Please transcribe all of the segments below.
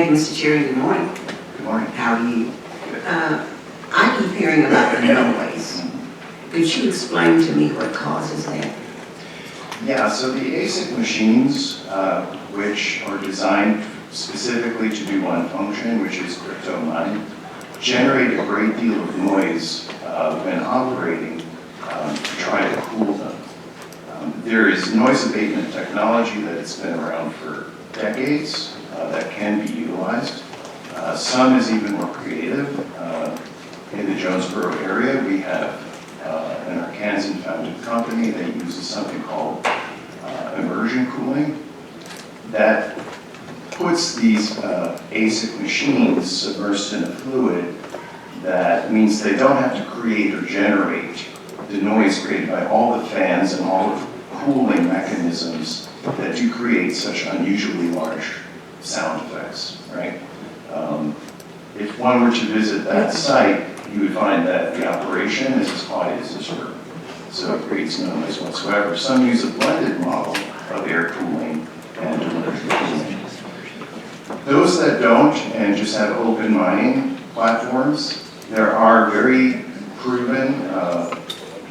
Mr. Chair, good morning. Good morning. How are you? I keep hearing about the noise. Could you explain to me what causes that? Yeah, so the ASIC machines, which are designed specifically to do one function, which is crypto mining, generate a great deal of noise when operating to try to cool them. There is noise abatement technology that has been around for decades that can be utilized. Some is even more creative. In the Jonesboro area, we have an Arkansan-founded company that uses something called immersion cooling that puts these ASIC machines submersed in a fluid that means they don't have to create or generate the noise created by all the fans and all of the cooling mechanisms that do create such unusually large sound effects, right? If one were to visit that site, you would find that the operation is as quiet as this room. So it creates no noise whatsoever. Some use a blended model of air cooling and immersion cooling. Those that don't and just have open mining platforms, there are very proven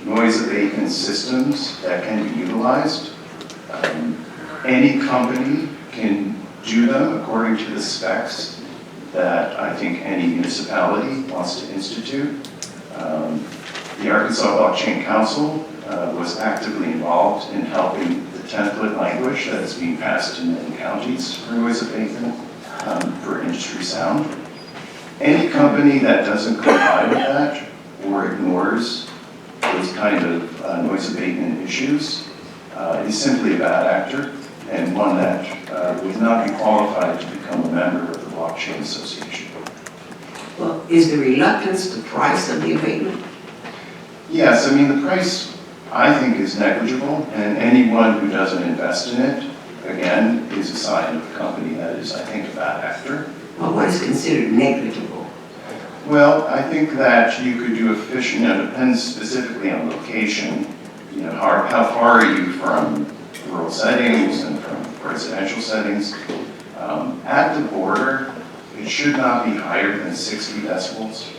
noise abatement systems that can be utilized. Any company can do them according to the specs that I think any municipality wants to institute. The Arkansas Blockchain Council was actively involved in helping the template language that is being passed in many counties for noise abatement for industry sound. Any company that doesn't comply with that or ignores those kind of noise abatement issues is simply a bad actor and one that would not be qualified to become a member of the Blockchain Association. Well, is the reluctance the price of the abatement? Yes, I mean the price I think is negligible, and anyone who doesn't invest in it, again, is a sign of a company that is, I think, a bad actor. Well, what is considered negligible? Well, I think that you could do efficient, it depends specifically on location. You know, how far are you from rural settings and from residential settings? At the border, it should not be higher than 60 decibels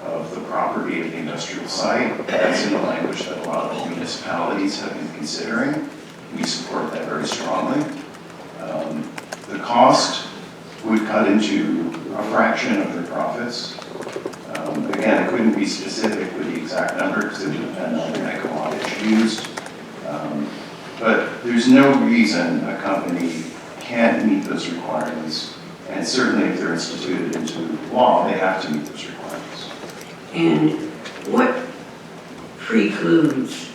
of the property of the industrial site. That's in the language that a lot of municipalities have been considering. We support that very strongly. The cost would cut into a fraction of their profits. Again, it couldn't be specific with the exact number because it would depend on the megawattage used. But there's no reason a company can't meet those requirements. And certainly if they're instituted into law, they have to meet those requirements. And what precludes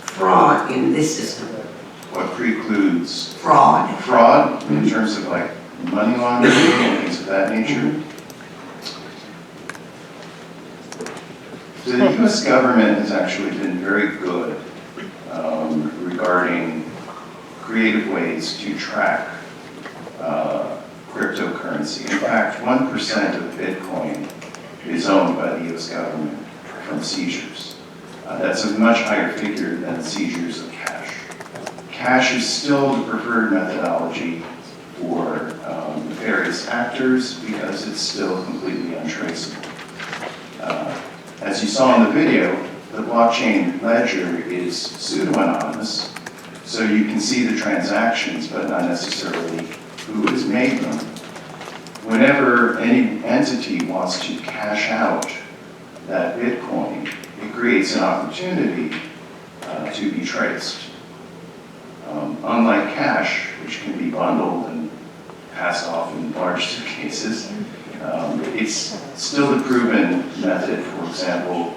fraud in this system? What precludes Fraud. fraud in terms of like money laundering and things of that nature? So the U.S. government has actually been very good regarding creative ways to track cryptocurrency. In fact, 1% of Bitcoin is owned by the U.S. government from seizures. That's a much higher figure than seizures of cash. Cash is still the preferred methodology for nefarious actors because it's still completely untraceable. As you saw in the video, the blockchain ledger is pseudo-anonymous, so you can see the transactions but not necessarily who has made them. Whenever any entity wants to cash out that Bitcoin, it creates an opportunity to be traced. Unlike cash, which can be bundled and passed off in large suitcases, it's still the proven method, for example,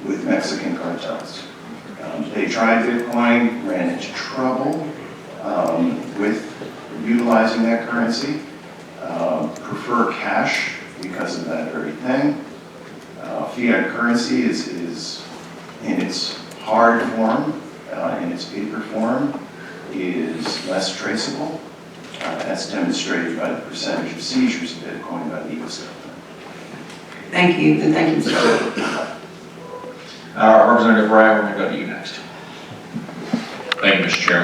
with Mexican cartels. They tried Bitcoin, ran into trouble with utilizing that currency, prefer cash because of that very thing. Fiat currency is in its hard form, in its paper form, is less traceable, as demonstrated by the percentage of seizures of Bitcoin by the U.S. government. Thank you, and thank you, Mr. Chair. Representative Wright, we're going to go to you next. Thank you, Mr. Chairman.